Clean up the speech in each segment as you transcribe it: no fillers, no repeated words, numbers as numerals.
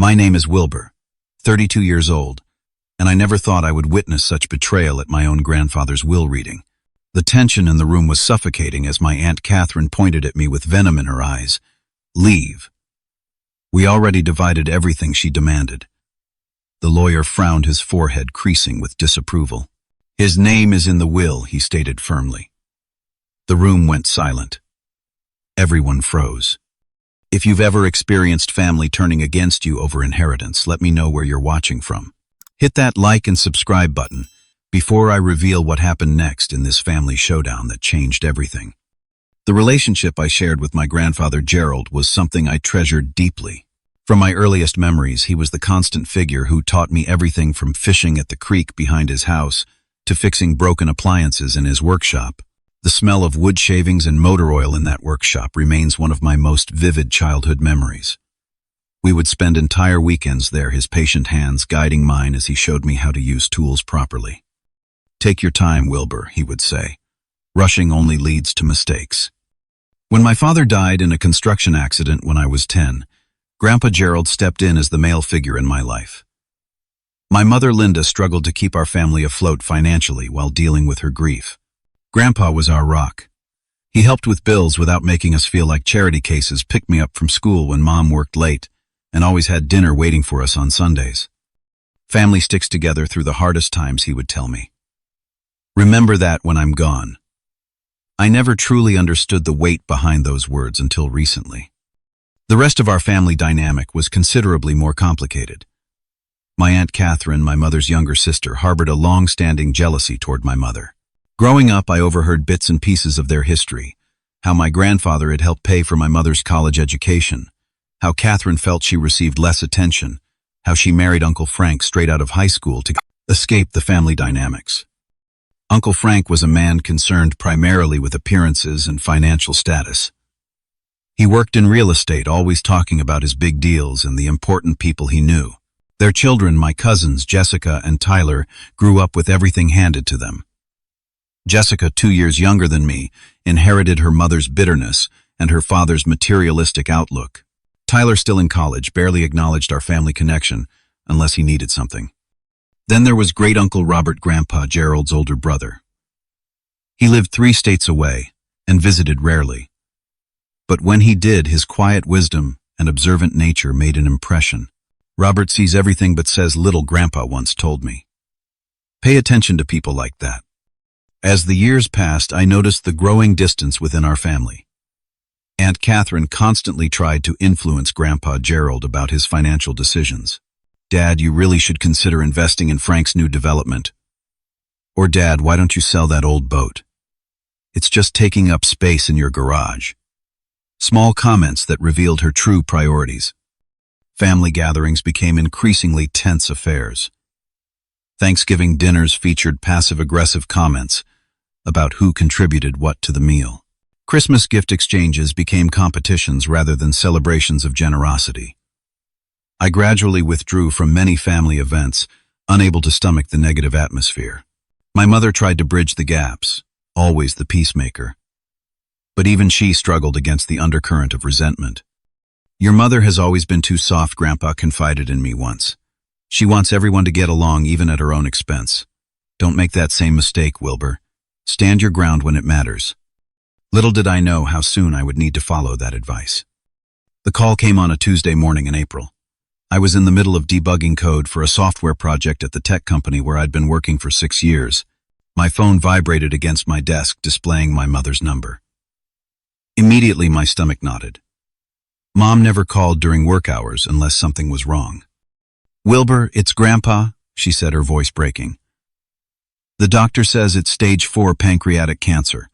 My name is Wilbur, 32 years old, and I never thought I would witness such betrayal at my own grandfather's will reading. The tension in the room was suffocating as my Aunt Catherine pointed at me with venom in her eyes. Leave. We already divided everything, she demanded. The lawyer frowned, his forehead creasing with disapproval. His name is in the will, he stated firmly. The room went silent. Everyone froze. If you've ever experienced family turning against you over inheritance, let me know where you're watching from. Hit that like and subscribe button before I reveal what happened next in this family showdown that changed everything. The relationship I shared with my grandfather Gerald was something I treasured deeply. From my earliest memories, he was the constant figure who taught me everything from fishing at the creek behind his house to fixing broken appliances in his workshop. The smell of wood shavings and motor oil in that workshop remains one of my most vivid childhood memories. We would spend entire weekends there, his patient hands guiding mine as he showed me how to use tools properly. Take your time, Wilbur, he would say. Rushing only leads to mistakes. When my father died in a construction accident when I was 10, Grandpa Gerald stepped in as the male figure in my life. My mother Linda struggled to keep our family afloat financially while dealing with her grief. Grandpa was our rock. He helped with bills without making us feel like charity cases, picked me up from school when Mom worked late, and always had dinner waiting for us on Sundays. Family sticks together through the hardest times, he would tell me. Remember that when I'm gone. I never truly understood the weight behind those words until recently. The rest of our family dynamic was considerably more complicated. My Aunt Catherine, my mother's younger sister, harbored a long-standing jealousy toward my mother. Growing up, I overheard bits and pieces of their history, how my grandfather had helped pay for my mother's college education, how Catherine felt she received less attention, how she married Uncle Frank straight out of high school to escape the family dynamics. Uncle Frank was a man concerned primarily with appearances and financial status. He worked in real estate, always talking about his big deals and the important people he knew. Their children, my cousins Jessica and Tyler, grew up with everything handed to them. Jessica, 2 years younger than me, inherited her mother's bitterness and her father's materialistic outlook. Tyler, still in college, barely acknowledged our family connection unless he needed something. Then there was great-uncle Robert, Grandpa Gerald's older brother. He lived 3 states away and visited rarely. But when he did, his quiet wisdom and observant nature made an impression. Robert sees everything but says little, Grandpa once told me. Pay attention to people like that. As the years passed, I noticed the growing distance within our family. Aunt Catherine constantly tried to influence Grandpa Gerald about his financial decisions. Dad, you really should consider investing in Frank's new development. Or Dad, why don't you sell that old boat? It's just taking up space in your garage. Small comments that revealed her true priorities. Family gatherings became increasingly tense affairs. Thanksgiving dinners featured passive-aggressive comments about who contributed what to the meal. Christmas gift exchanges became competitions rather than celebrations of generosity. I gradually withdrew from many family events, unable to stomach the negative atmosphere. My mother tried to bridge the gaps, always the peacemaker. But even she struggled against the undercurrent of resentment. Your mother has always been too soft, Grandpa confided in me once. She wants everyone to get along, even at her own expense. Don't make that same mistake, Wilbur. Stand your ground when it matters. Little did I know how soon I would need to follow that advice. The call came on a Tuesday morning in April. I was in the middle of debugging code for a software project at the tech company where I'd been working for 6 years. My phone vibrated against my desk, displaying my mother's number. Immediately, my stomach knotted. Mom never called during work hours unless something was wrong. Wilbur, it's Grandpa, she said, her voice breaking. The doctor says it's stage 4 pancreatic cancer.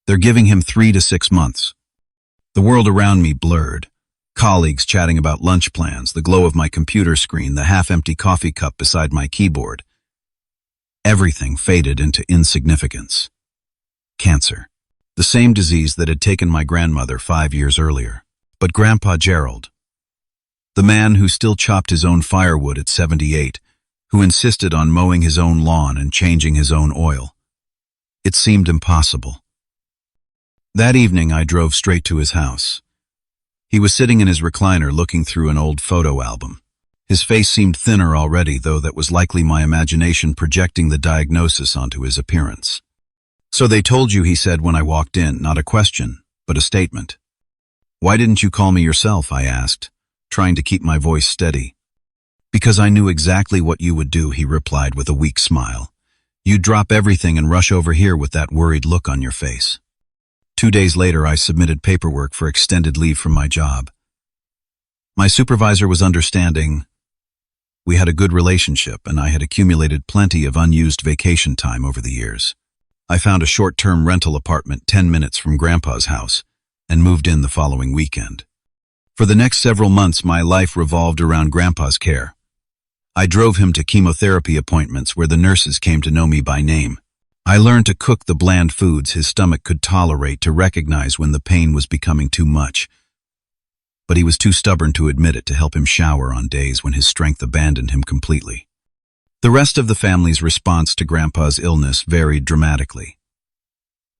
They're giving him 3 to 6 months. The world around me blurred. Colleagues chatting about lunch plans, the glow of my computer screen, the half-empty coffee cup beside my keyboard. Everything faded into insignificance. Cancer. The same disease that had taken my grandmother 5 years earlier. But Grandpa Gerald, the man who still chopped his own firewood at 78, who insisted on mowing his own lawn and changing his own oil. It seemed impossible. That evening I drove straight to his house. He was sitting in his recliner looking through an old photo album. His face seemed thinner already, though that was likely my imagination projecting the diagnosis onto his appearance. "So they told you," he said when I walked in, not a question, but a statement. "Why didn't you call me yourself?" I asked, trying to keep my voice steady. "Because I knew exactly what you would do," he replied with a weak smile. "You'd drop everything and rush over here with that worried look on your face." 2 days later, I submitted paperwork for extended leave from my job. My supervisor was understanding. We had a good relationship, and I had accumulated plenty of unused vacation time over the years. I found a short-term rental apartment 10 minutes from Grandpa's house and moved in the following weekend. For the next several months, my life revolved around Grandpa's care. I drove him to chemotherapy appointments where the nurses came to know me by name. I learned to cook the bland foods his stomach could tolerate, to recognize when the pain was becoming too much. But he was too stubborn to admit it, to help him shower on days when his strength abandoned him completely. The rest of the family's response to Grandpa's illness varied dramatically.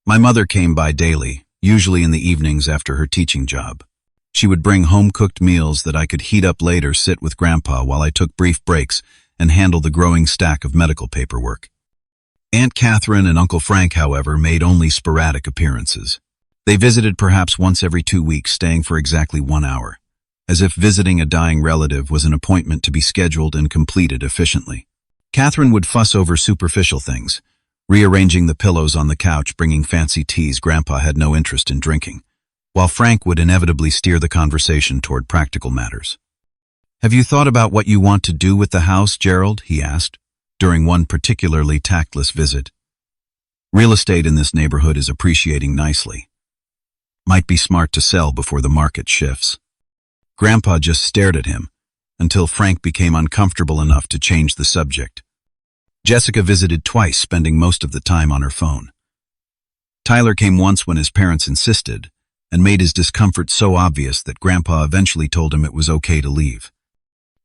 My mother came by daily, usually in the evenings after her teaching job. She would bring home-cooked meals that I could heat up later, sit with Grandpa while I took brief breaks, and handle the growing stack of medical paperwork. Aunt Catherine and Uncle Frank, however, made only sporadic appearances. They visited perhaps once every 2 weeks, staying for exactly 1 hour, as if visiting a dying relative was an appointment to be scheduled and completed efficiently. Catherine would fuss over superficial things, rearranging the pillows on the couch, bringing fancy teas Grandpa had no interest in drinking, while Frank would inevitably steer the conversation toward practical matters. "Have you thought about what you want to do with the house, Gerald?" he asked, during one particularly tactless visit. "Real estate in this neighborhood is appreciating nicely. Might be smart to sell before the market shifts." Grandpa just stared at him, until Frank became uncomfortable enough to change the subject. Jessica visited twice, spending most of the time on her phone. Tyler came once when his parents insisted, and made his discomfort so obvious that Grandpa eventually told him it was okay to leave.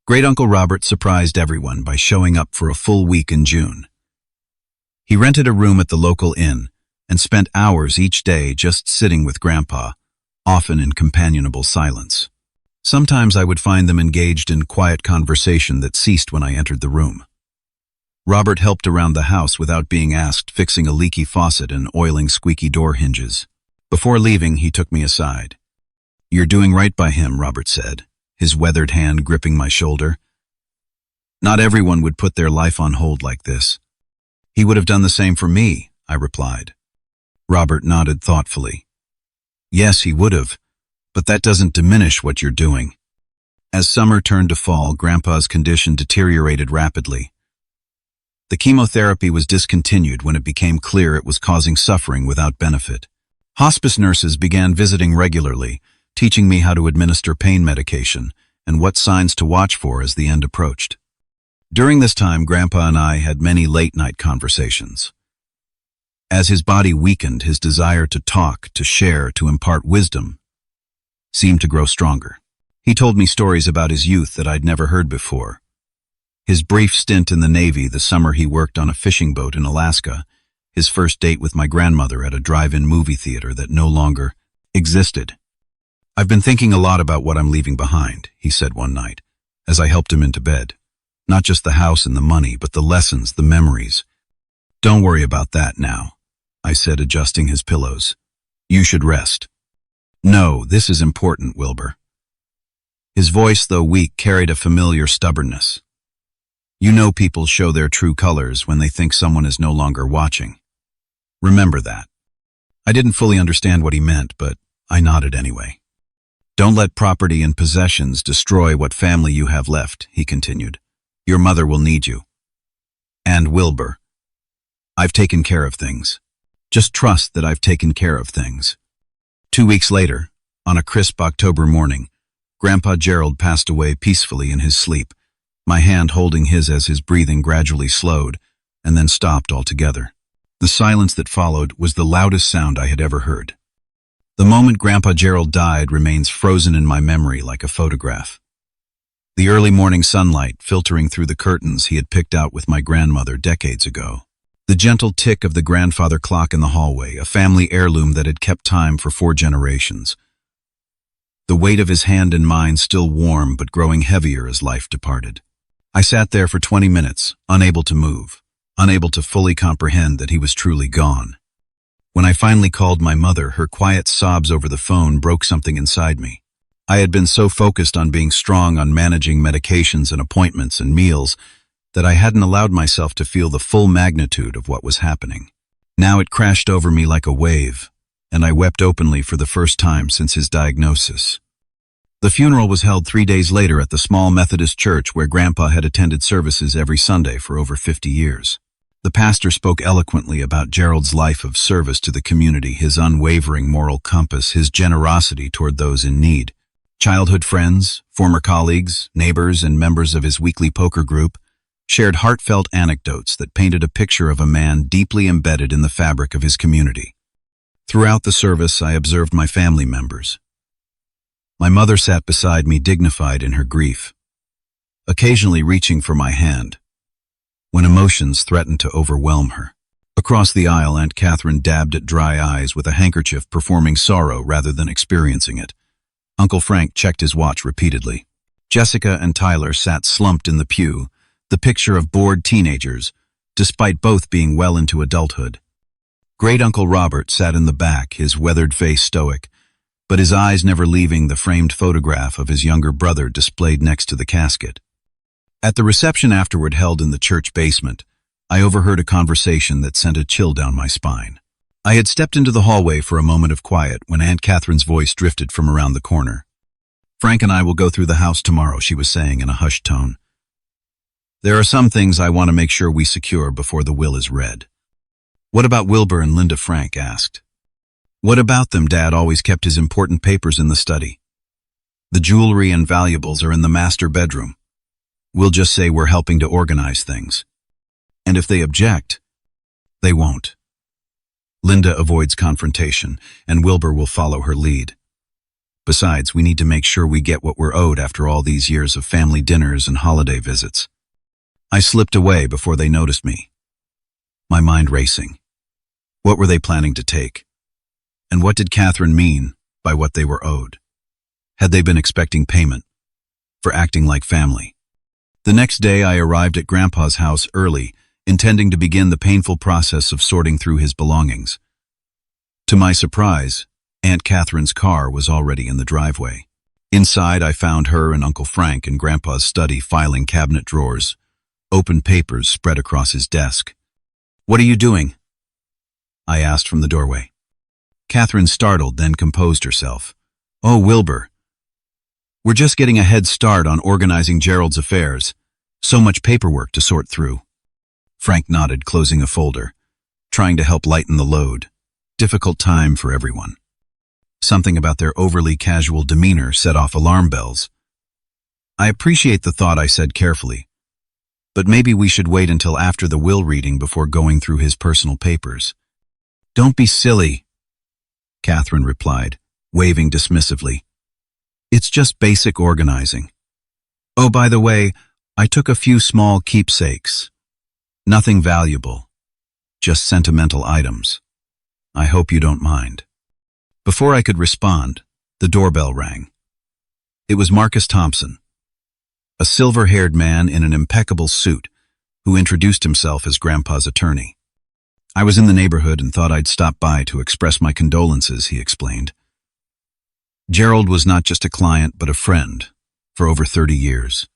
Great-Uncle Robert surprised everyone by showing up for a full week in June. He rented a room at the local inn and spent hours each day just sitting with Grandpa, often in companionable silence. Sometimes I would find them engaged in quiet conversation that ceased when I entered the room. Robert helped around the house without being asked, fixing a leaky faucet and oiling squeaky door hinges. Before leaving, he took me aside. "You're doing right by him," Robert said, his weathered hand gripping my shoulder. "Not everyone would put their life on hold like this." "He would have done the same for me," I replied. Robert nodded thoughtfully. "Yes, he would have, but that doesn't diminish what you're doing." As summer turned to fall, Grandpa's condition deteriorated rapidly. The chemotherapy was discontinued when it became clear it was causing suffering without benefit. Hospice nurses began visiting regularly, teaching me how to administer pain medication and what signs to watch for as the end approached. During this time, Grandpa and I had many late-night conversations. As his body weakened, his desire to talk, to share, to impart wisdom seemed to grow stronger. He told me stories about his youth that I'd never heard before. His brief stint in the Navy, the summer he worked on a fishing boat in Alaska, his first date with my grandmother at a drive-in movie theater that no longer existed. "I've been thinking a lot about what I'm leaving behind," he said one night, as I helped him into bed. "Not just the house and the money, but the lessons, the memories." "Don't worry about that now," I said, adjusting his pillows. "You should rest." "No, this is important, Wilbur." His voice, though weak, carried a familiar stubbornness. "You know people show their true colors when they think someone is no longer watching. Remember that." I didn't fully understand what he meant, but I nodded anyway. "Don't let property and possessions destroy what family you have left," he continued. "Your mother will need you. And Wilbur, I've taken care of things. Just trust that I've taken care of things." 2 weeks later, on a crisp October morning, Grandpa Gerald passed away peacefully in his sleep, my hand holding his as his breathing gradually slowed and then stopped altogether. The silence that followed was the loudest sound I had ever heard. The moment Grandpa Gerald died remains frozen in my memory like a photograph. The early morning sunlight filtering through the curtains he had picked out with my grandmother decades ago. The gentle tick of the grandfather clock in the hallway, a family heirloom that had kept time for 4 generations. the weight of his hand in mine still warm but growing heavier as life departed. I sat there for 20 minutes, unable to move, unable to fully comprehend that he was truly gone. When I finally called my mother, her quiet sobs over the phone broke something inside me. I had been so focused on being strong, on managing medications and appointments and meals, that I hadn't allowed myself to feel the full magnitude of what was happening. Now it crashed over me like a wave, and I wept openly for the first time since his diagnosis. The funeral was held 3 days later at the small Methodist church where Grandpa had attended services every Sunday for over 50 years. The pastor spoke eloquently about Gerald's life of service to the community, his unwavering moral compass, his generosity toward those in need. Childhood friends, former colleagues, neighbors, and members of his weekly poker group shared heartfelt anecdotes that painted a picture of a man deeply embedded in the fabric of his community. Throughout the service, I observed my family members. My mother sat beside me, dignified in her grief, occasionally reaching for my hand when emotions threatened to overwhelm her. Across the aisle, Aunt Catherine dabbed at dry eyes with a handkerchief, performing sorrow rather than experiencing it. Uncle Frank checked his watch repeatedly. Jessica and Tyler sat slumped in the pew, the picture of bored teenagers, despite both being well into adulthood. Great-Uncle Robert sat in the back, his weathered face stoic, but his eyes never leaving the framed photograph of his younger brother displayed next to the casket. At the reception afterward, held in the church basement, I overheard a conversation that sent a chill down my spine. I had stepped into the hallway for a moment of quiet when Aunt Catherine's voice drifted from around the corner. "Frank and I will go through the house tomorrow," she was saying in a hushed tone. "There are some things I want to make sure we secure before the will is read." "What about Wilbur and Linda?" Frank asked. "What about them? Dad always kept his important papers in the study. The jewelry and valuables are in the master bedroom. We'll just say we're helping to organize things. And if they object, they won't. Linda avoids confrontation, and Wilbur will follow her lead. Besides, we need to make sure we get what we're owed after all these years of family dinners and holiday visits." I slipped away before they noticed me, my mind racing. What were they planning to take? And what did Catherine mean by what they were owed? Had they been expecting payment for acting like family? The next day I arrived at Grandpa's house early, intending to begin the painful process of sorting through his belongings. To my surprise, Aunt Catherine's car was already in the driveway. Inside, I found her and Uncle Frank in Grandpa's study filing cabinet drawers, open papers spread across his desk. "What are you doing?" I asked from the doorway. Catherine startled, then composed herself. "Oh, Wilbur. We're just getting a head start on organizing Gerald's affairs. So much paperwork to sort through." Frank nodded, closing a folder, trying to help lighten the load. Difficult time for everyone. Something about their overly casual demeanor set off alarm bells. "I appreciate the thought," I said carefully, "but maybe we should wait until after the will reading before going through his personal papers." "Don't be silly," Catherine replied, waving dismissively. "It's just basic organizing. Oh, by the way, I took a few small keepsakes. Nothing valuable, just sentimental items. I hope you don't mind." Before I could respond, the doorbell rang. It was Marcus Thompson, a silver-haired man in an impeccable suit who introduced himself as Grandpa's attorney. "I was in the neighborhood and thought I'd stop by to express my condolences," he explained. Gerald was not just a client but a friend for over 30 years.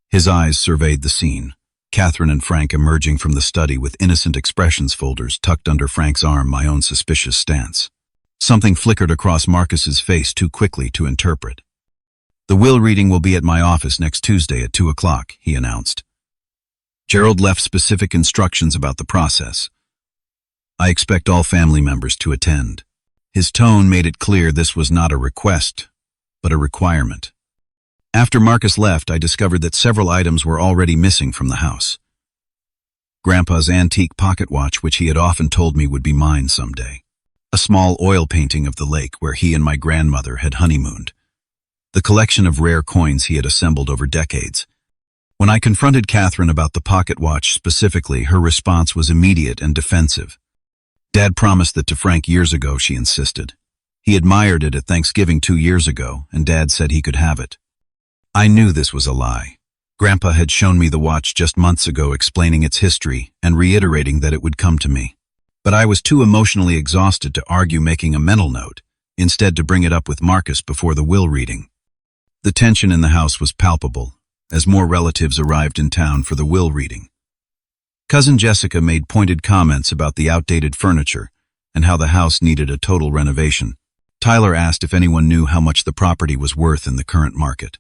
His eyes surveyed the scene, Catherine and Frank emerging from the study with innocent expressions folders tucked under Frank's arm, my own suspicious stance. Something flickered across Marcus's face too quickly to interpret. "The will reading will be at my office next Tuesday at 2 o'clock, he announced. Gerald left specific instructions about the process. "I expect all family members to attend." His tone made it clear this was not a request, but a requirement. After Marcus left, I discovered that several items were already missing from the house. Grandpa's antique pocket watch, which he had often told me would be mine someday. A small oil painting of the lake where he and my grandmother had honeymooned. The collection of rare coins he had assembled over decades. When I confronted Catherine about the pocket watch specifically, her response was immediate and defensive. "Dad promised that to Frank years ago," she insisted. He admired it at Thanksgiving 2 years ago, and Dad said he could have it. I knew this was a lie. Grandpa had shown me the watch just months ago, explaining its history and reiterating that it would come to me. But I was too emotionally exhausted to argue making a mental note, instead to bring it up with Marcus before the will reading. The tension in the house was palpable, as more relatives arrived in town for the will reading. Cousin Jessica made pointed comments about the outdated furniture and how the house needed a total renovation. Tyler asked if anyone knew how much the property was worth in the current market.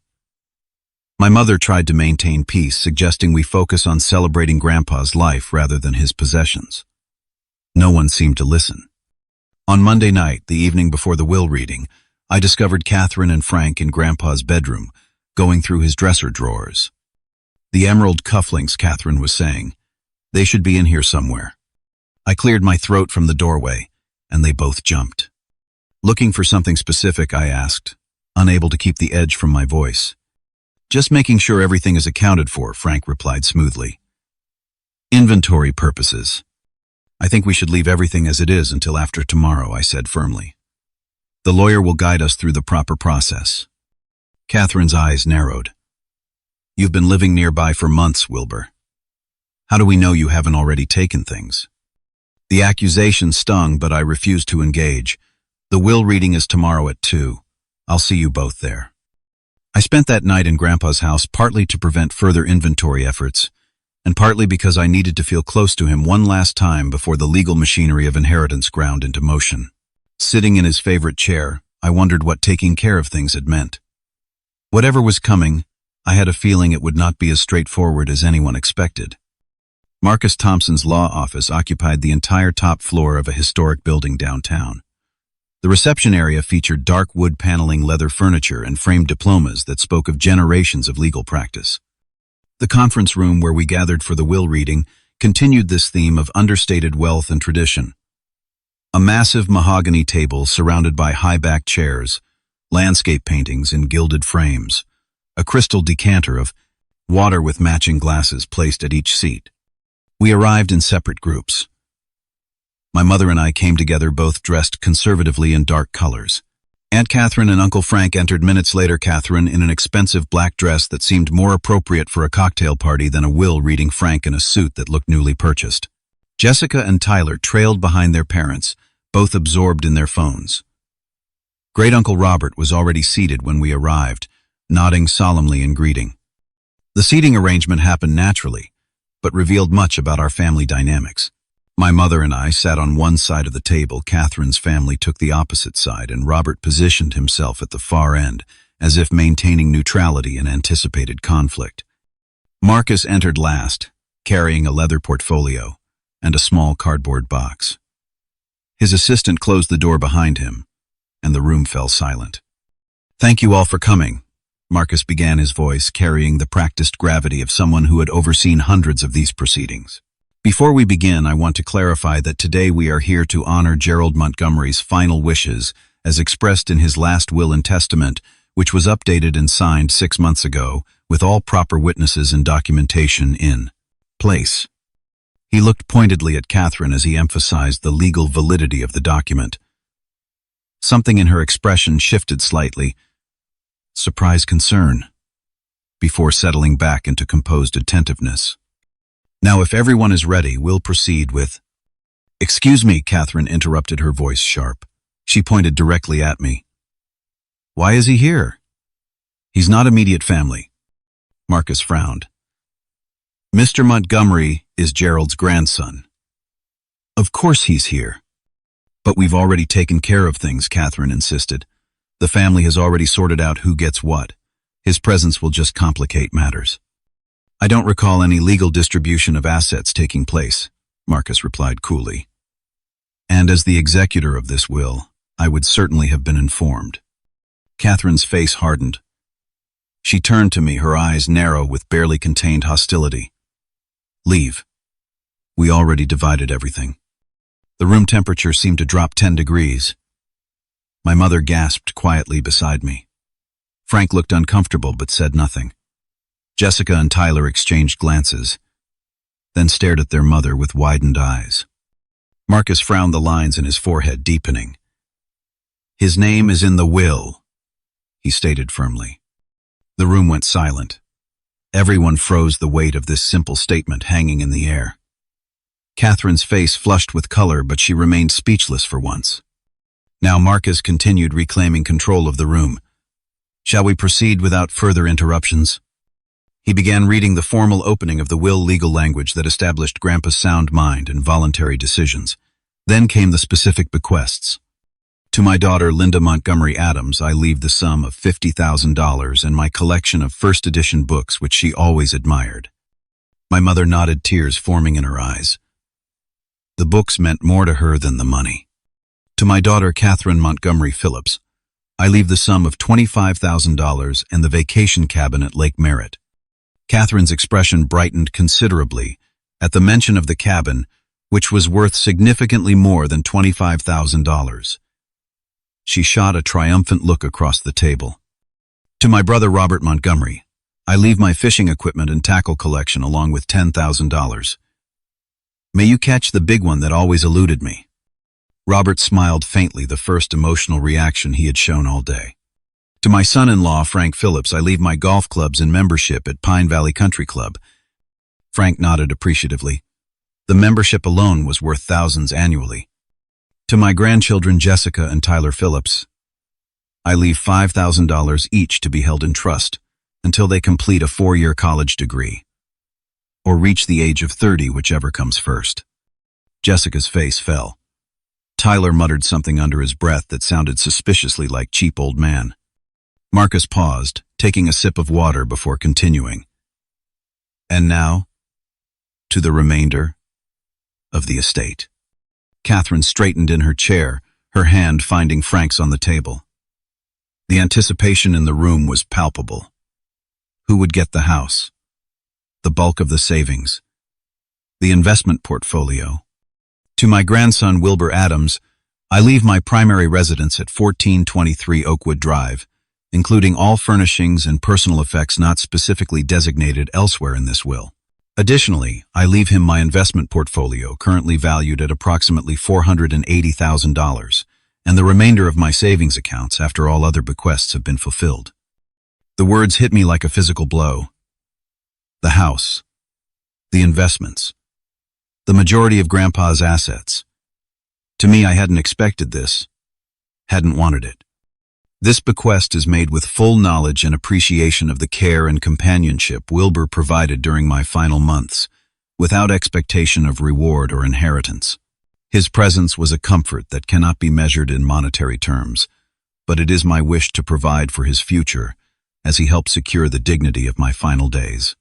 My mother tried to maintain peace, suggesting we focus on celebrating Grandpa's life rather than his possessions. No one seemed to listen. On Monday night, the evening before the will reading, I discovered Catherine and Frank in Grandpa's bedroom, going through his dresser drawers. "The emerald cufflinks," Catherine was saying. "They should be in here somewhere." I cleared my throat from the doorway, and they both jumped. Looking for something specific, I asked, unable to keep the edge from my voice. "Just making sure everything is accounted for," Frank replied smoothly. "Inventory purposes. I think we should leave everything as it is until after tomorrow," I said firmly. "The lawyer will guide us through the proper process." Catherine's eyes narrowed. "You've been living nearby for months, Wilbur. How do we know you haven't already taken things?" The accusation stung, but I refused to engage. "The will reading is tomorrow at 2. I'll see you both there." I spent that night in Grandpa's house partly to prevent further inventory efforts, and partly because I needed to feel close to him one last time before the legal machinery of inheritance ground into motion. Sitting in his favorite chair, I wondered what taking care of things had meant. Whatever was coming, I had a feeling it would not be as straightforward as anyone expected. Marcus Thompson's law office occupied the entire top floor of a historic building downtown. The reception area featured dark wood paneling, leather furniture, and framed diplomas that spoke of generations of legal practice. The conference room where we gathered for the will reading continued this theme of understated wealth and tradition. A massive mahogany table surrounded by high-backed chairs, landscape paintings in gilded frames, a crystal decanter of water with matching glasses placed at each seat. We arrived in separate groups. My mother and I came together both dressed conservatively in dark colors. Aunt Catherine and Uncle Frank entered minutes later, Catherine in an expensive black dress that seemed more appropriate for a cocktail party than a will reading, Frank in a suit that looked newly purchased. Jessica and Tyler trailed behind their parents, both absorbed in their phones. Great-Uncle Robert was already seated when we arrived, nodding solemnly in greeting. The seating arrangement happened naturally, but revealed much about our family dynamics. My mother and I sat on one side of the table, Catherine's family took the opposite side, and Robert positioned himself at the far end, as if maintaining neutrality in anticipated conflict. Marcus entered last, carrying a leather portfolio and a small cardboard box. His assistant closed the door behind him, and the room fell silent. "Thank you all for coming," Marcus began, his voice carrying the practiced gravity of someone who had overseen hundreds of these proceedings. "Before we begin, I want to clarify that today we are here to honor Gerald Montgomery's final wishes as expressed in his last will and testament, which was updated and signed 6 months ago, with all proper witnesses and documentation in place." He looked pointedly at Catherine as he emphasized the legal validity of the document. Something in her expression shifted slightly, surprised concern, before settling back into composed attentiveness. "Now, if everyone is ready, we'll proceed with—" "Excuse me," Catherine interrupted, her voice sharp. She pointed directly at me. "Why is he here?" "He's not immediate family." Marcus frowned. "Mr. Montgomery is Gerald's grandson." "Of course he's here." "But we've already taken care of things," Catherine insisted. "The family has already sorted out who gets what. His presence will just complicate matters." "I don't recall any legal distribution of assets taking place," Marcus replied coolly. "And as the executor of this will, I would certainly have been informed." Catherine's face hardened. She turned to me, her eyes narrow with barely contained hostility. "Leave. We already divided everything." The room temperature seemed to drop 10 degrees. My mother gasped quietly beside me. Frank looked uncomfortable but said nothing. Jessica and Tyler exchanged glances, then stared at their mother with widened eyes. Marcus frowned, the lines in his forehead deepening. His name is in the will, he stated firmly. The room went silent. Everyone froze, the weight of this simple statement hanging in the air. Catherine's face flushed with color, but she remained speechless for once. Now Marcus continued, reclaiming control of the room. Shall we proceed without further interruptions? He began reading the formal opening of the will, legal language that established Grandpa's sound mind and voluntary decisions. Then came the specific bequests. To my daughter, Linda Montgomery Adams, I leave the sum of $50,000 and my collection of first edition books, which she always admired. My mother nodded, tears forming in her eyes. The books meant more to her than the money. To my daughter, Catherine Montgomery Phillips, I leave the sum of $25,000 and the vacation cabin at Lake Merritt. Catherine's expression brightened considerably at the mention of the cabin, which was worth significantly more than $25,000. She shot a triumphant look across the table. To my brother, Robert Montgomery, I leave my fishing equipment and tackle collection along with $10,000. May you catch the big one that always eluded me. Robert smiled faintly, the first emotional reaction he had shown all day. To my son-in-law, Frank Phillips, I leave my golf clubs and membership at Pine Valley Country Club. Frank nodded appreciatively. The membership alone was worth thousands annually. To my grandchildren, Jessica and Tyler Phillips, I leave $5,000 each to be held in trust until they complete a 4-year college degree, or reach the age of 30, whichever comes first. Jessica's face fell. Tyler muttered something under his breath that sounded suspiciously like cheap old man. Marcus paused, taking a sip of water before continuing. And now, to the remainder of the estate. Catherine straightened in her chair, her hand finding Frank's on the table. The anticipation in the room was palpable. Who would get the house? The bulk of the savings? The investment portfolio? To my grandson, Wilbur Adams, I leave my primary residence at 1423 Oakwood Drive, including all furnishings and personal effects not specifically designated elsewhere in this will. Additionally, I leave him my investment portfolio, currently valued at approximately $480,000, and the remainder of my savings accounts after all other bequests have been fulfilled. The words hit me like a physical blow. The house, the investments, the majority of Grandpa's assets. To me, I hadn't expected this, hadn't wanted it. This bequest is made with full knowledge and appreciation of the care and companionship Wilbur provided during my final months, without expectation of reward or inheritance. His presence was a comfort that cannot be measured in monetary terms, but it is my wish to provide for his future as he helped secure the dignity of my final days.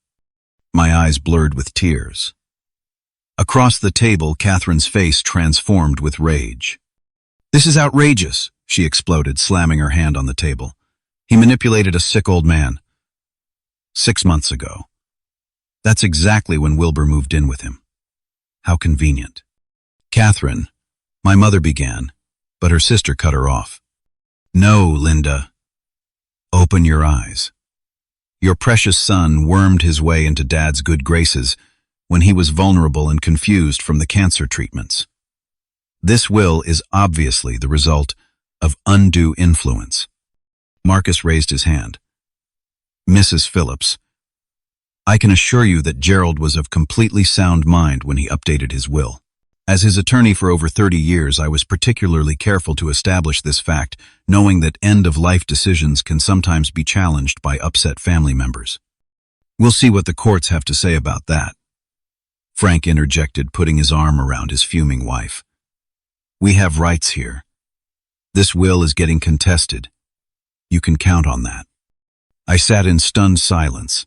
My eyes blurred with tears. Across the table, Catherine's face transformed with rage. "This is outrageous," she exploded, slamming her hand on the table. "He manipulated a sick old man. 6 months ago. That's exactly when Wilbur moved in with him. How convenient." "Catherine," my mother began, but her sister cut her off. "No, Linda. Open your eyes. Your precious son wormed his way into Dad's good graces when he was vulnerable and confused from the cancer treatments. This will is obviously the result of undue influence." Marcus raised his hand. "Mrs. Phillips, I can assure you that Gerald was of completely sound mind when he updated his will. As his attorney for over 30 years, I was particularly careful to establish this fact, knowing that end-of-life decisions can sometimes be challenged by upset family members. We'll see what the courts have to say about that," Frank interjected, putting his arm around his fuming wife. "We have rights here. This will is getting contested. You can count on that." I sat in stunned silence,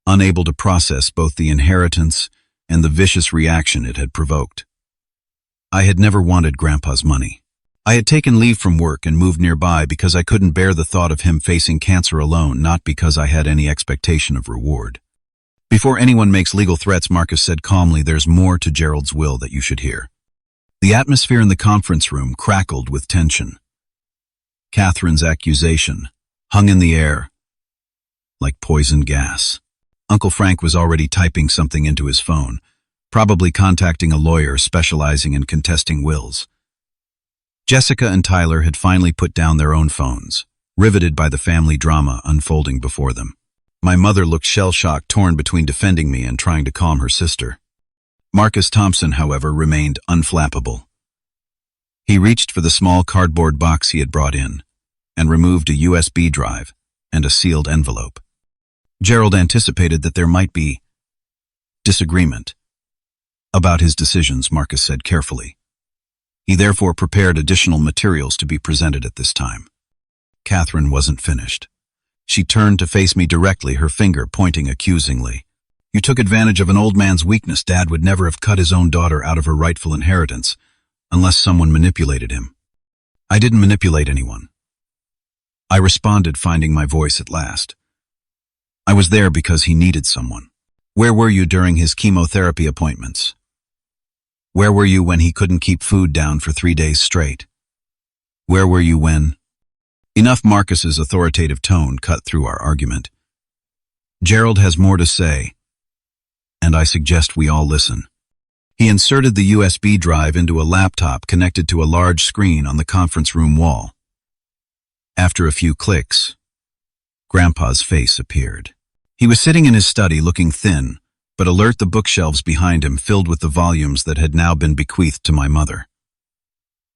unable to process both the inheritance and the vicious reaction it had provoked. I had never wanted Grandpa's money. I had taken leave from work and moved nearby because I couldn't bear the thought of him facing cancer alone, not because I had any expectation of reward. "Before anyone makes legal threats," Marcus said calmly, "there's more to Gerald's will that you should hear." The atmosphere in the conference room crackled with tension. Catherine's accusation hung in the air like poison gas. Uncle Frank was already typing something into his phone, probably contacting a lawyer specializing in contesting wills. Jessica and Tyler had finally put down their own phones, riveted by the family drama unfolding before them. My mother looked shell-shocked, torn between defending me and trying to calm her sister. Marcus Thompson, however, remained unflappable. He reached for the small cardboard box he had brought in and removed a USB drive and a sealed envelope. Gerald anticipated that there might be disagreement about his decisions, Marcus said carefully. He therefore prepared additional materials to be presented at this time. Catherine wasn't finished. She turned to face me directly, her finger pointing accusingly. "You took advantage of an old man's weakness. Dad would never have cut his own daughter out of her rightful inheritance unless someone manipulated him." "I didn't manipulate anyone," I responded, finding my voice at last. "I was there because he needed someone." "Where were you during his chemotherapy appointments? Where were you when he couldn't keep food down for 3 days straight? Where were you when—" Enough. Marcus's authoritative tone cut through our argument. "Gerald has more to say, and I suggest we all listen." He inserted the USB drive into a laptop connected to a large screen on the conference room wall. After a few clicks, Grandpa's face appeared. He was sitting in his study, looking thin, but alert, the bookshelves behind him filled with the volumes that had now been bequeathed to my mother.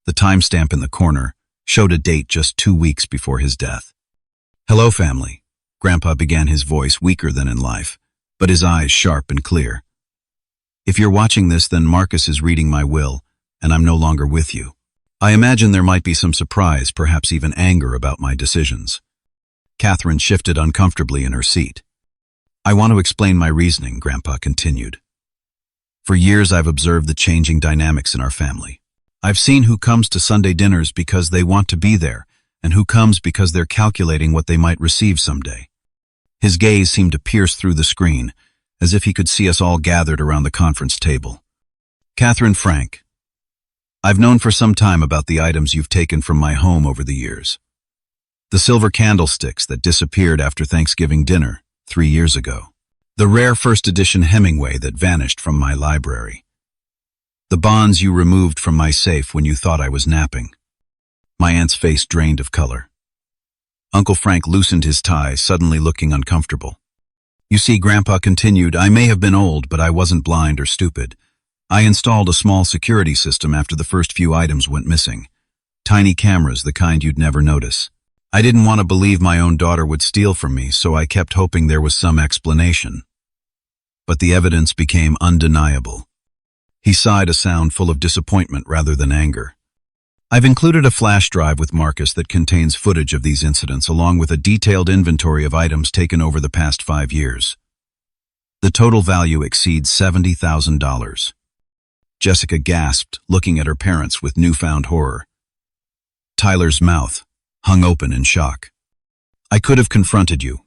The timestamp in the corner showed a date just 2 weeks before his death. "Hello, family," Grandpa began, his voice weaker than in life, but his eyes sharp and clear. "If you're watching this, then Marcus is reading my will, and I'm no longer with you. I imagine there might be some surprise, perhaps even anger about my decisions." Catherine shifted uncomfortably in her seat. "I want to explain my reasoning," Grandpa continued. "For years I've observed the changing dynamics in our family. I've seen who comes to Sunday dinners because they want to be there, and who comes because they're calculating what they might receive someday." His gaze seemed to pierce through the screen, as if he could see us all gathered around the conference table. "Catherine Frank, I've known for some time about the items you've taken from my home over the years. The silver candlesticks that disappeared after Thanksgiving dinner 3 years ago. The rare first edition Hemingway that vanished from my library. The bonds you removed from my safe when you thought I was napping." My aunt's face drained of color. Uncle Frank loosened his tie, suddenly looking uncomfortable. "You see," Grandpa continued, "I may have been old, but I wasn't blind or stupid. I installed a small security system after the first few items went missing. Tiny cameras, the kind you'd never notice. I didn't want to believe my own daughter would steal from me, so I kept hoping there was some explanation. But the evidence became undeniable." He sighed, a sound full of disappointment rather than anger. "I've included a flash drive with Marcus that contains footage of these incidents, along with a detailed inventory of items taken over the past 5 years. The total value exceeds $70,000. Jessica gasped, looking at her parents with newfound horror. Tyler's mouth hung open in shock. "I could have confronted you,"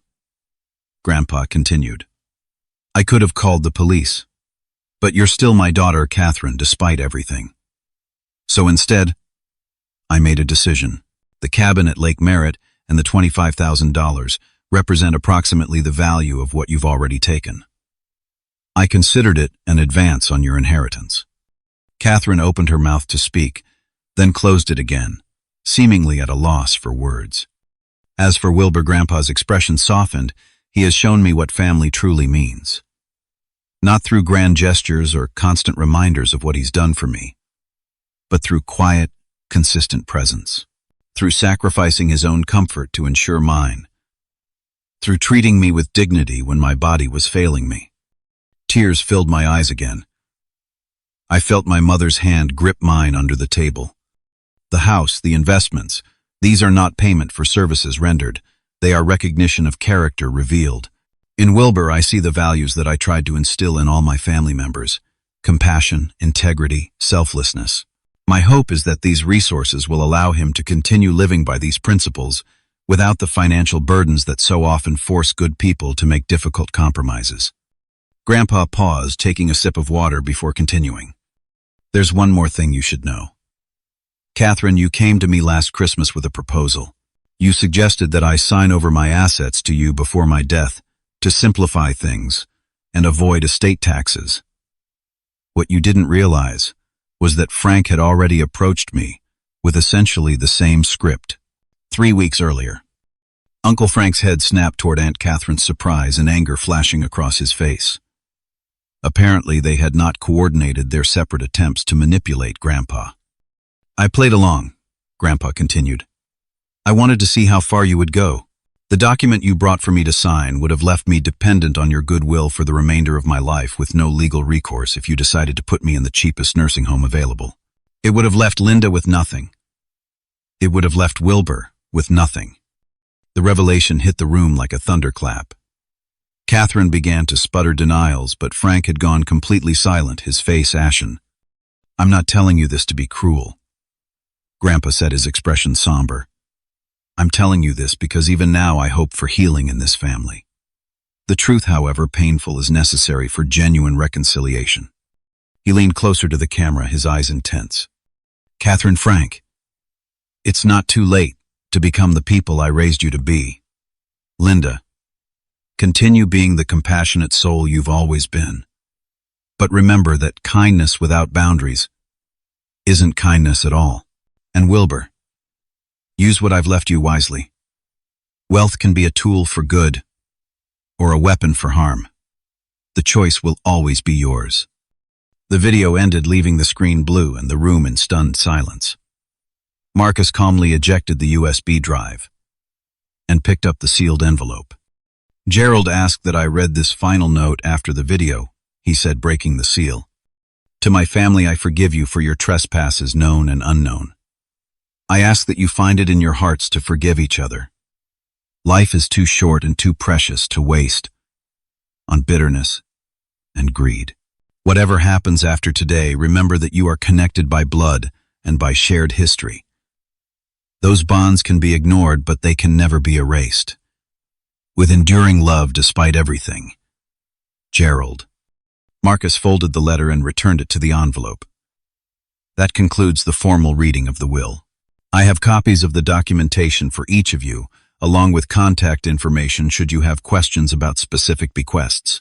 Grandpa continued. "I could have called the police. But you're still my daughter, Catherine, despite everything. So instead, I made a decision. The cabin at Lake Merritt and the $25,000 represent approximately the value of what you've already taken. I considered it an advance on your inheritance." Catherine opened her mouth to speak, then closed it again, seemingly at a loss for words. As for Wilbur, Grandpa's expression softened. "He has shown me what family truly means. Not through grand gestures or constant reminders of what he's done for me, but through quiet, consistent presence. Through sacrificing his own comfort to ensure mine. Through treating me with dignity when my body was failing me." Tears filled my eyes again. I felt my mother's hand grip mine under the table. "The house, the investments, these are not payment for services rendered. They are recognition of character revealed. In Wilbur, I see the values that I tried to instill in all my family members: compassion, integrity, selflessness. My hope is that these resources will allow him to continue living by these principles without the financial burdens that so often force good people to make difficult compromises." Grandpa paused, taking a sip of water before continuing. "There's one more thing you should know. Catherine, you came to me last Christmas with a proposal. You suggested that I sign over my assets to you before my death, to simplify things and avoid estate taxes. What you didn't realize was that Frank had already approached me with essentially the same script. 3 weeks earlier. Uncle Frank's head snapped toward Aunt Catherine's surprise and anger flashing across his face. Apparently, they had not coordinated their separate attempts to manipulate Grandpa. I played along, Grandpa continued. I wanted to see how far you would go. The document you brought for me to sign would have left me dependent on your goodwill for the remainder of my life with no legal recourse if you decided to put me in the cheapest nursing home available. It would have left Linda with nothing. It would have left Wilbur with nothing. The revelation hit the room like a thunderclap. Catherine began to sputter denials, but Frank had gone completely silent, his face ashen. I'm not telling you this to be cruel. Grandpa said, his expression somber. I'm telling you this because even now I hope for healing in this family. The truth, however painful, is necessary for genuine reconciliation. He leaned closer to the camera, his eyes intense. Catherine, Frank, it's not too late to become the people I raised you to be. Linda, continue being the compassionate soul you've always been. But remember that kindness without boundaries isn't kindness at all. And Wilbur, use what I've left you wisely. Wealth can be a tool for good or a weapon for harm. The choice will always be yours. The video ended, leaving the screen blue and the room in stunned silence. Marcus calmly ejected the USB drive and picked up the sealed envelope. Gerald asked that I read this final note after the video, he said, breaking the seal. To my family, I forgive you for your trespasses, known and unknown. I ask that you find it in your hearts to forgive each other. Life is too short and too precious to waste on bitterness and greed. Whatever happens after today, remember that you are connected by blood and by shared history. Those bonds can be ignored, but they can never be erased. With enduring love despite everything. Gerald. Marcus folded the letter and returned it to the envelope. That concludes the formal reading of the will. I have copies of the documentation for each of you, along with contact information should you have questions about specific bequests.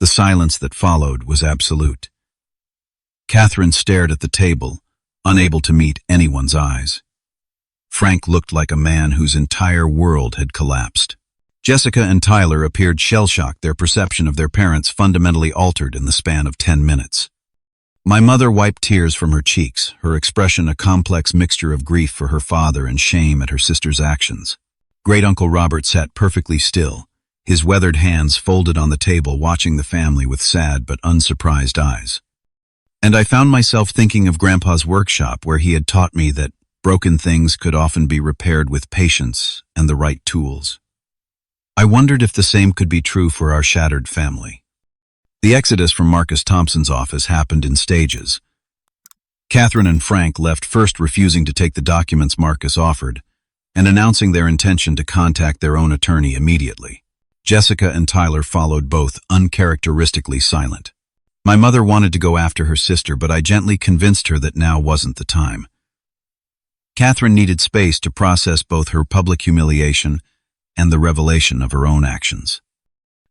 The silence that followed was absolute. Catherine stared at the table, unable to meet anyone's eyes. Frank looked like a man whose entire world had collapsed. Jessica and Tyler appeared shell-shocked, their perception of their parents fundamentally altered in the span of 10 minutes. My mother wiped tears from her cheeks, her expression a complex mixture of grief for her father and shame at her sister's actions. Great-Uncle Robert sat perfectly still, his weathered hands folded on the table, watching the family with sad but unsurprised eyes. And I found myself thinking of Grandpa's workshop, where he had taught me that broken things could often be repaired with patience and the right tools. I wondered if the same could be true for our shattered family. The exodus from Marcus Thompson's office happened in stages. Catherine and Frank left, first refusing to take the documents Marcus offered, and announcing their intention to contact their own attorney immediately. Jessica and Tyler followed, both uncharacteristically silent. My mother wanted to go after her sister, but I gently convinced her that now wasn't the time. Catherine needed space to process both her public humiliation and the revelation of her own actions.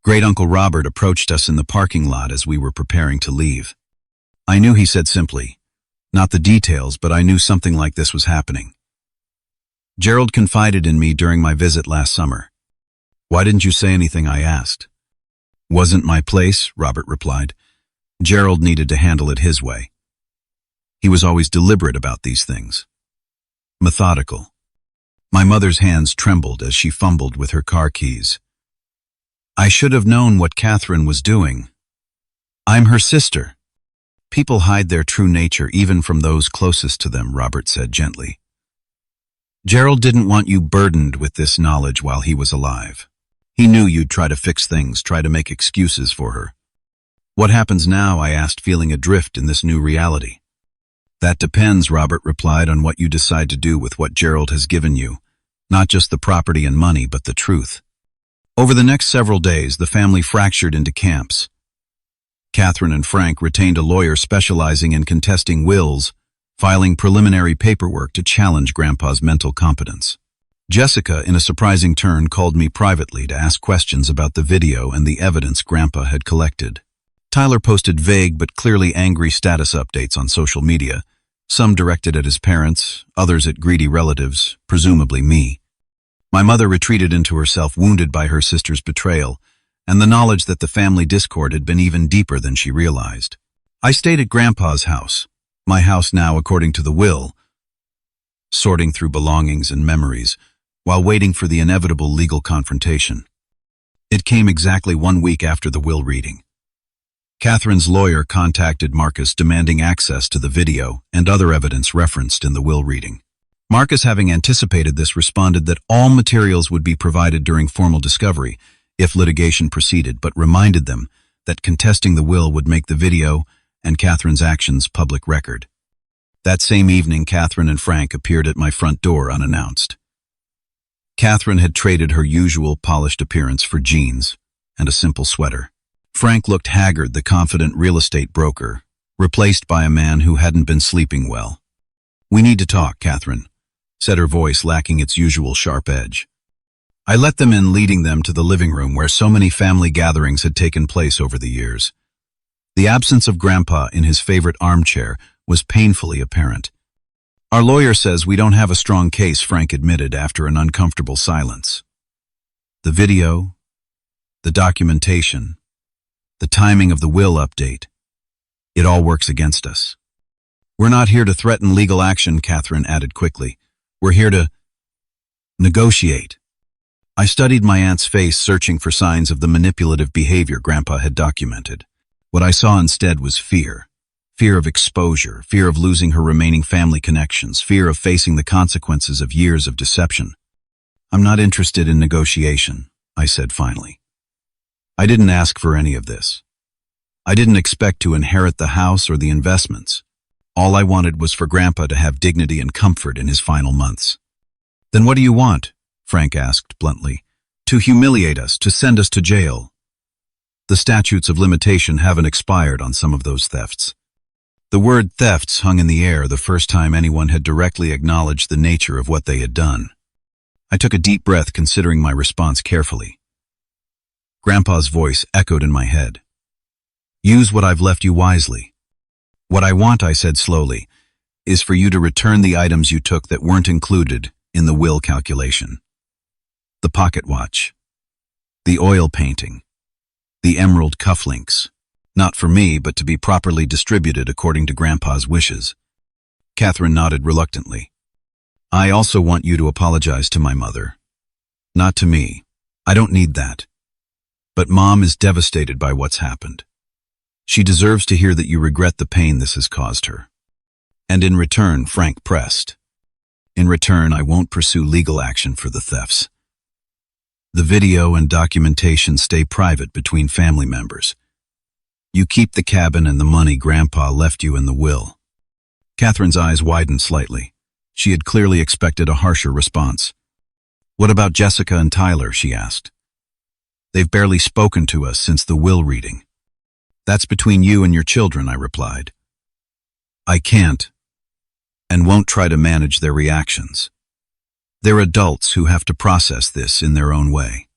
Great-Uncle Robert approached us in the parking lot as we were preparing to leave. I knew, he said simply. Not the details, but I knew something like this was happening. Gerald confided in me during my visit last summer. Why didn't you say anything, I asked. Wasn't my place, Robert replied. Gerald needed to handle it his way. He was always deliberate about these things. Methodical. My mother's hands trembled as she fumbled with her car keys. I should have known what Catherine was doing. I'm her sister. People hide their true nature even from those closest to them, Robert said gently. Gerald didn't want you burdened with this knowledge while he was alive. He knew you'd try to fix things, try to make excuses for her. What happens now, I asked, feeling adrift in this new reality. That depends, Robert replied, on what you decide to do with what Gerald has given you. Not just the property and money, but the truth. Over the next several days, the family fractured into camps. Catherine and Frank retained a lawyer specializing in contesting wills, filing preliminary paperwork to challenge Grandpa's mental competence. Jessica, in a surprising turn, called me privately to ask questions about the video and the evidence Grandpa had collected. Tyler posted vague but clearly angry status updates on social media, some directed at his parents, others at greedy relatives, presumably me. My mother retreated into herself, wounded by her sister's betrayal, and the knowledge that the family discord had been even deeper than she realized. I stayed at Grandpa's house, my house now according to the will, sorting through belongings and memories, while waiting for the inevitable legal confrontation. It came exactly 1 week after the will reading. Catherine's lawyer contacted Marcus demanding access to the video and other evidence referenced in the will reading. Marcus, having anticipated this, responded that all materials would be provided during formal discovery if litigation proceeded, but reminded them that contesting the will would make the video and Catherine's actions public record. That same evening, Catherine and Frank appeared at my front door unannounced. Catherine had traded her usual polished appearance for jeans and a simple sweater. Frank looked haggard, the confident real estate broker, replaced by a man who hadn't been sleeping well. "We need to talk, Catherine," said her voice lacking its usual sharp edge. I let them in, leading them to the living room where so many family gatherings had taken place over the years. The absence of Grandpa in his favorite armchair was painfully apparent. "Our lawyer says we don't have a strong case," Frank admitted after an uncomfortable silence. "The video, the documentation, the timing of the will update, it all works against us." "We're not here to threaten legal action," Catherine added quickly. "We're here to negotiate." I studied my aunt's face, searching for signs of the manipulative behavior Grandpa had documented. What I saw instead was fear. Fear of exposure, fear of losing her remaining family connections, fear of facing the consequences of years of deception. "I'm not interested in negotiation," I said finally. "I didn't ask for any of this. I didn't expect to inherit the house or the investments. All I wanted was for Grandpa to have dignity and comfort in his final months." "Then what do you want?" Frank asked bluntly. "To humiliate us, to send us to jail." "The statutes of limitation haven't expired on some of those thefts." The word thefts hung in the air the first time anyone had directly acknowledged the nature of what they had done. I took a deep breath, considering my response carefully. Grandpa's voice echoed in my head. "Use what I've left you wisely." "What I want," I said slowly, "is for you to return the items you took that weren't included in the will calculation. The pocket watch, the oil painting, the emerald cufflinks. Not for me, but to be properly distributed according to Grandpa's wishes." Catherine nodded reluctantly. "I also want you to apologize to my mother. Not to me. I don't need that. But Mom is devastated by what's happened. She deserves to hear that you regret the pain this has caused her." "And in return," Frank pressed, "in return, I won't pursue legal action for the thefts. The video and documentation stay private between family members. You keep the cabin and the money Grandpa left you in the will." Catherine's eyes widened slightly. She had clearly expected a harsher response. "What about Jessica and Tyler?" she asked. "They've barely spoken to us since the will reading." "That's between you and your children," I replied. "I can't and won't try to manage their reactions. They're adults who have to process this in their own way."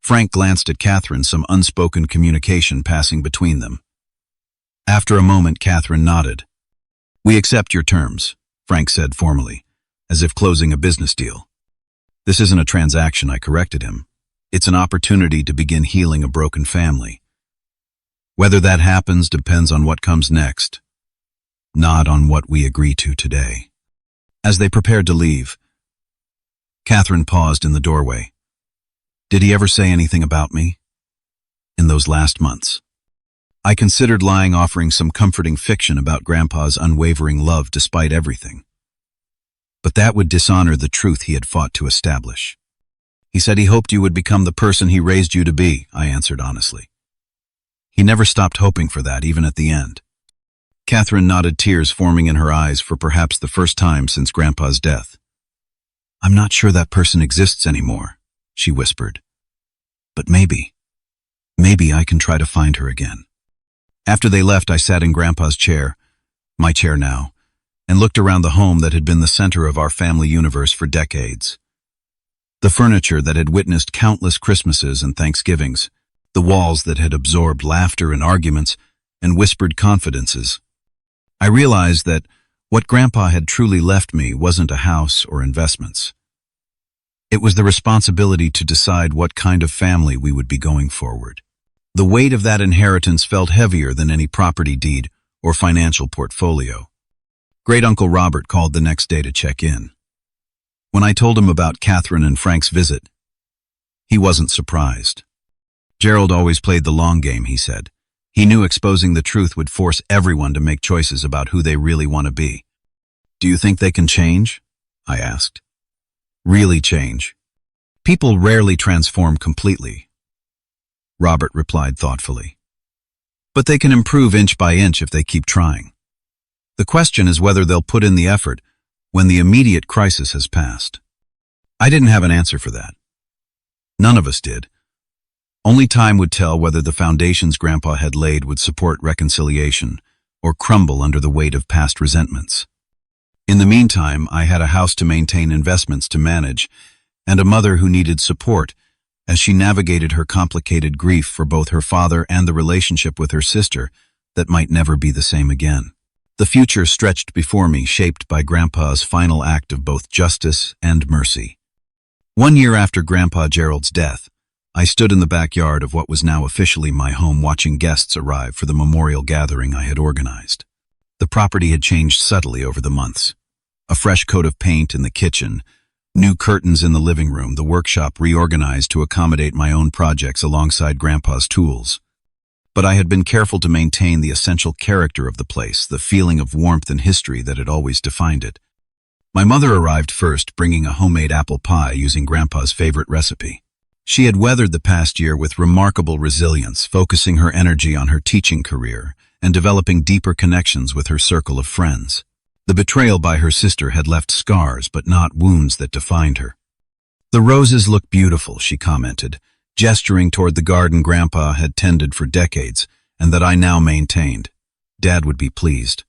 Frank glanced at Catherine, some unspoken communication passing between them. After a moment, Catherine nodded. "We accept your terms," Frank said formally, as if closing a business deal. "This isn't a transaction," I corrected him. "It's an opportunity to begin healing a broken family. Whether that happens depends on what comes next, not on what we agree to today." As they prepared to leave, Catherine paused in the doorway. "Did he ever say anything about me?" "In those last months, I considered lying, offering some comforting fiction about Grandpa's unwavering love despite everything. But that would dishonor the truth he had fought to establish. He said he hoped you would become the person he raised you to be," I answered honestly. "He never stopped hoping for that, even at the end." Catherine nodded, tears forming in her eyes for perhaps the first time since Grandpa's death. "I'm not sure that person exists anymore," she whispered. "But maybe I can try to find her again." After they left, I sat in Grandpa's chair, my chair now, and looked around the home that had been the center of our family universe for decades. The furniture that had witnessed countless Christmases and Thanksgivings, the walls that had absorbed laughter and arguments and whispered confidences. I realized that What Grandpa had truly left me wasn't a house or investments. It was the responsibility to decide what kind of family we would be going forward. The weight of that inheritance felt heavier than any property deed or financial portfolio. Great-Uncle Robert called the next day to check in. When I told him about Catherine and Frank's visit, he wasn't surprised. Gerald always played the long game, he said. He knew exposing the truth would force everyone to make choices about who they really want to be. Do you think they can change? I asked. Really change. People rarely transform completely, Robert replied thoughtfully. But they can improve inch by inch if they keep trying. The question is whether they'll put in the effort when the immediate crisis has passed. I didn't have an answer for that. None of us did. Only time would tell whether the foundations Grandpa had laid would support reconciliation or crumble under the weight of past resentments. In the meantime, I had a house to maintain, investments to manage, and a mother who needed support as she navigated her complicated grief for both her father and the relationship with her sister that might never be the same again. The future stretched before me, shaped by Grandpa's final act of both justice and mercy. 1 year after Grandpa Gerald's death, I stood in the backyard of what was now officially my home, watching guests arrive for the memorial gathering I had organized. The property had changed subtly over the months. A fresh coat of paint in the kitchen, new curtains in the living room, the workshop reorganized to accommodate my own projects alongside Grandpa's tools. But I had been careful to maintain the essential character of the place, the feeling of warmth and history that had always defined it. My mother arrived first, bringing a homemade apple pie using Grandpa's favorite recipe. She had weathered the past year with remarkable resilience, focusing her energy on her teaching career and developing deeper connections with her circle of friends. The betrayal by her sister had left scars, but not wounds that defined her. "The roses look beautiful," she commented, gesturing toward the garden Grandpa had tended for decades and that I now maintained. Dad would be pleased.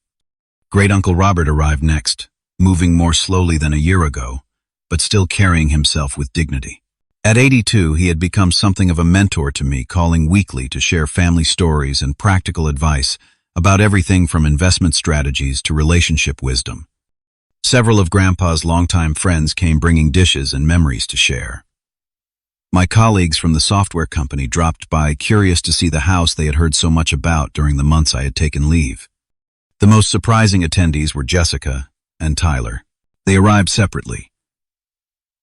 Great-Uncle Robert arrived next, moving more slowly than a year ago, but still carrying himself with dignity. At 82, he had become something of a mentor to me, calling weekly to share family stories and practical advice about everything from investment strategies to relationship wisdom. Several of Grandpa's longtime friends came, bringing dishes and memories to share. My colleagues from the software company dropped by, curious to see the house they had heard so much about during the months I had taken leave. The most surprising attendees were Jessica and Tyler. They arrived separately.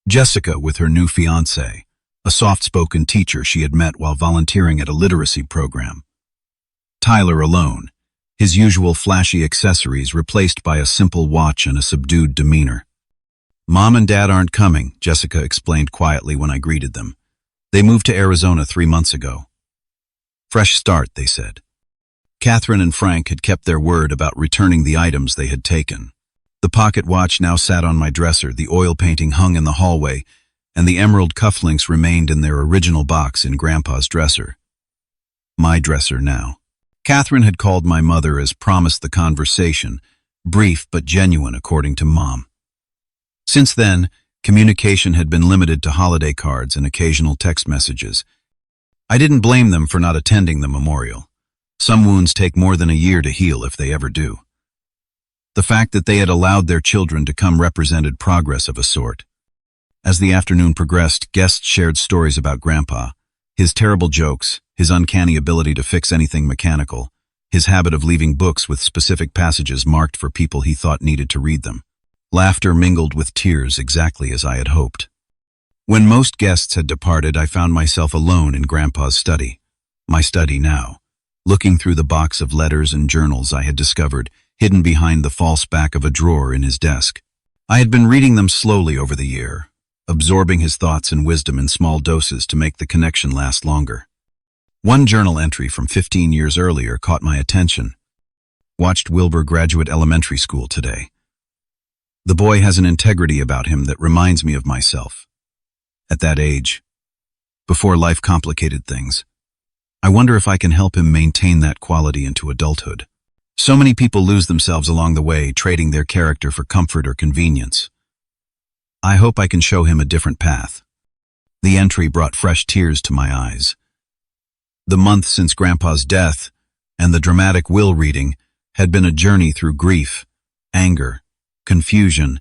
Jessica with her new fiancé, a soft-spoken teacher she had met while volunteering at a literacy program. Tyler alone, his usual flashy accessories replaced by a simple watch and a subdued demeanor. "Mom and Dad aren't coming," Jessica explained quietly when I greeted them. "They moved to Arizona 3 months ago." "Fresh start," they said. Catherine and Frank had kept their word about returning the items they had taken. The pocket watch now sat on my dresser, the oil painting hung in the hallway, and the emerald cufflinks remained in their original box in Grandpa's dresser. My dresser now. Catherine had called my mother as promised, the conversation, brief but genuine according to Mom. Since then, communication had been limited to holiday cards and occasional text messages. I didn't blame them for not attending the memorial. Some wounds take more than a year to heal if they ever do. The fact that they had allowed their children to come represented progress of a sort. As the afternoon progressed, guests shared stories about Grandpa, his terrible jokes, his uncanny ability to fix anything mechanical, his habit of leaving books with specific passages marked for people he thought needed to read them. Laughter mingled with tears, exactly as I had hoped. When most guests had departed, I found myself alone in Grandpa's study. My study now, looking through the box of letters and journals I had discovered, hidden behind the false back of a drawer in his desk. I had been reading them slowly over the year, absorbing his thoughts and wisdom in small doses to make the connection last longer. One journal entry from 15 years earlier caught my attention. "Watched Wilbur graduate elementary school today. The boy has an integrity about him that reminds me of myself. At that age, before life complicated things, I wonder if I can help him maintain that quality into adulthood. So many people lose themselves along the way, trading their character for comfort or convenience. I hope I can show him a different path." The entry brought fresh tears to my eyes. The month since Grandpa's death and the dramatic will reading had been a journey through grief, anger, confusion,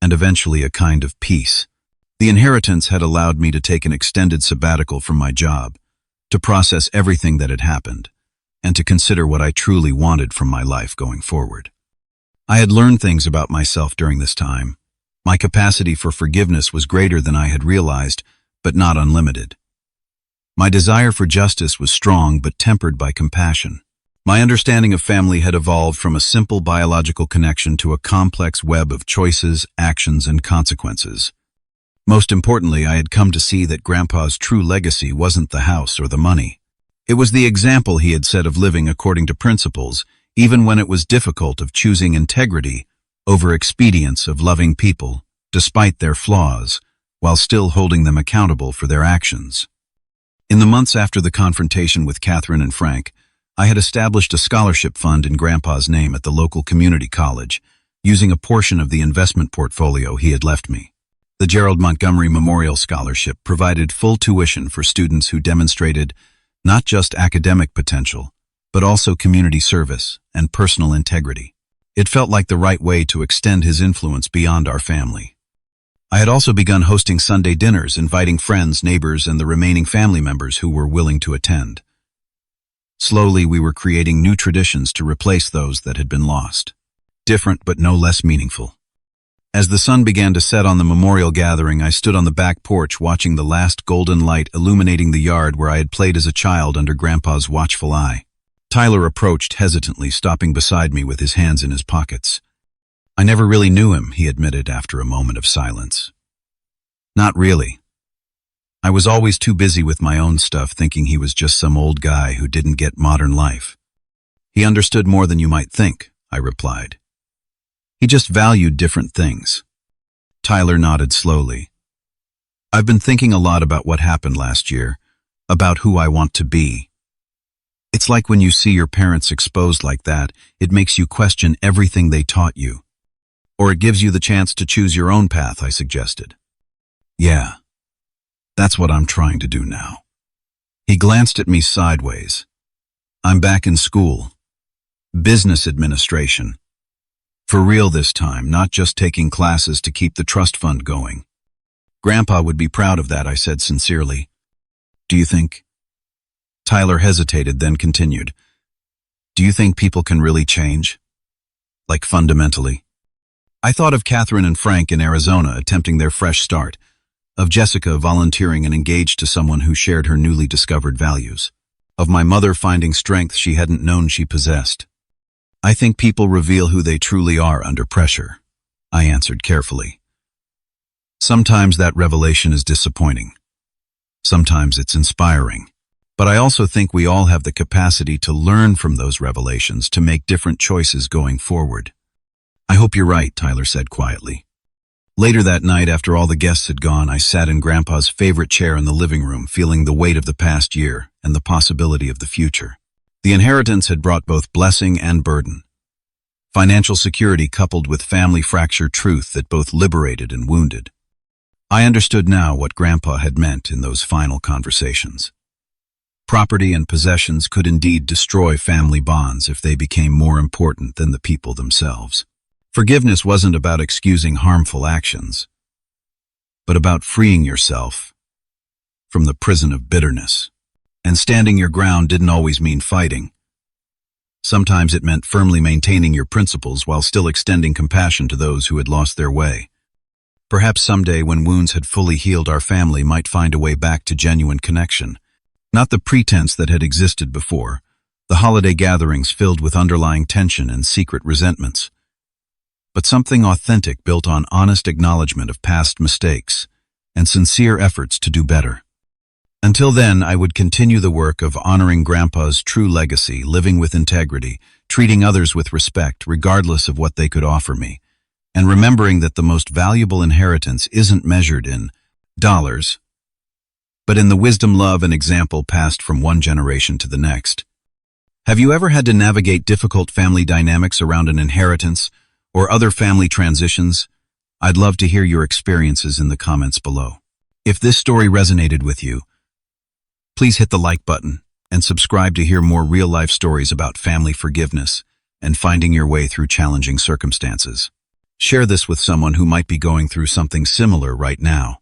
and eventually a kind of peace. The inheritance had allowed me to take an extended sabbatical from my job, to process everything that had happened, and to consider what I truly wanted from my life going forward. I had learned things about myself during this time. My capacity for forgiveness was greater than I had realized, but not unlimited. My desire for justice was strong but tempered by compassion. My understanding of family had evolved from a simple biological connection to a complex web of choices, actions, and consequences. Most importantly, I had come to see that Grandpa's true legacy wasn't the house or the money. It was the example he had set of living according to principles, even when it was difficult, of choosing integrity over expedience, of loving people, despite their flaws, while still holding them accountable for their actions. In the months after the confrontation with Catherine and Frank, I had established a scholarship fund in Grandpa's name at the local community college, using a portion of the investment portfolio he had left me. The Gerald Montgomery Memorial Scholarship provided full tuition for students who demonstrated not just academic potential, but also community service and personal integrity. It felt like the right way to extend his influence beyond our family. I had also begun hosting Sunday dinners, inviting friends, neighbors, and the remaining family members who were willing to attend. Slowly, we were creating new traditions to replace those that had been lost. Different but no less meaningful. As the sun began to set on the memorial gathering, I stood on the back porch watching the last golden light illuminating the yard where I had played as a child under Grandpa's watchful eye. Tyler approached hesitantly, stopping beside me with his hands in his pockets. "I never really knew him," he admitted after a moment of silence. "Not really. I was always too busy with my own stuff, thinking he was just some old guy who didn't get modern life." "He understood more than you might think," I replied. "He just valued different things." Tyler nodded slowly. "I've been thinking a lot about what happened last year, about who I want to be. It's like when you see your parents exposed like that, it makes you question everything they taught you. Or it gives you the chance to choose your own path," I suggested. "Yeah, that's what I'm trying to do now." He glanced at me sideways. "I'm back in school. Business administration. For real this time, not just taking classes to keep the trust fund going." "Grandpa would be proud of that," I said sincerely. "Do you think?" Tyler hesitated, then continued. "Do you think people can really change? Like fundamentally?" I thought of Catherine and Frank in Arizona attempting their fresh start, of Jessica volunteering and engaged to someone who shared her newly discovered values, of my mother finding strength she hadn't known she possessed. "I think people reveal who they truly are under pressure," I answered carefully. "Sometimes that revelation is disappointing. Sometimes it's inspiring. But I also think we all have the capacity to learn from those revelations to make different choices going forward." "I hope you're right," Tyler said quietly. Later that night, after all the guests had gone, I sat in Grandpa's favorite chair in the living room, feeling the weight of the past year and the possibility of the future. The inheritance had brought both blessing and burden. Financial security coupled with family fracture truth that both liberated and wounded. I understood now what Grandpa had meant in those final conversations. Property and possessions could indeed destroy family bonds if they became more important than the people themselves. Forgiveness wasn't about excusing harmful actions, but about freeing yourself from the prison of bitterness. And standing your ground didn't always mean fighting. Sometimes it meant firmly maintaining your principles while still extending compassion to those who had lost their way. Perhaps someday, when wounds had fully healed, our family might find a way back to genuine connection. Not the pretense that had existed before, the holiday gatherings filled with underlying tension and secret resentments, but something authentic built on honest acknowledgement of past mistakes and sincere efforts to do better. Until then, I would continue the work of honoring Grandpa's true legacy, living with integrity, treating others with respect regardless of what they could offer me, and remembering that the most valuable inheritance isn't measured in dollars, but in the wisdom, love, and example passed from one generation to the next. Have you ever had to navigate difficult family dynamics around an inheritance or other family transitions? I'd love to hear your experiences in the comments below. If this story resonated with you, please hit the like button and subscribe to hear more real-life stories about family forgiveness and finding your way through challenging circumstances. Share this with someone who might be going through something similar right now.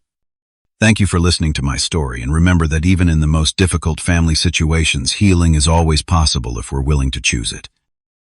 Thank you for listening to my story, and remember that even in the most difficult family situations, healing is always possible if we're willing to choose it.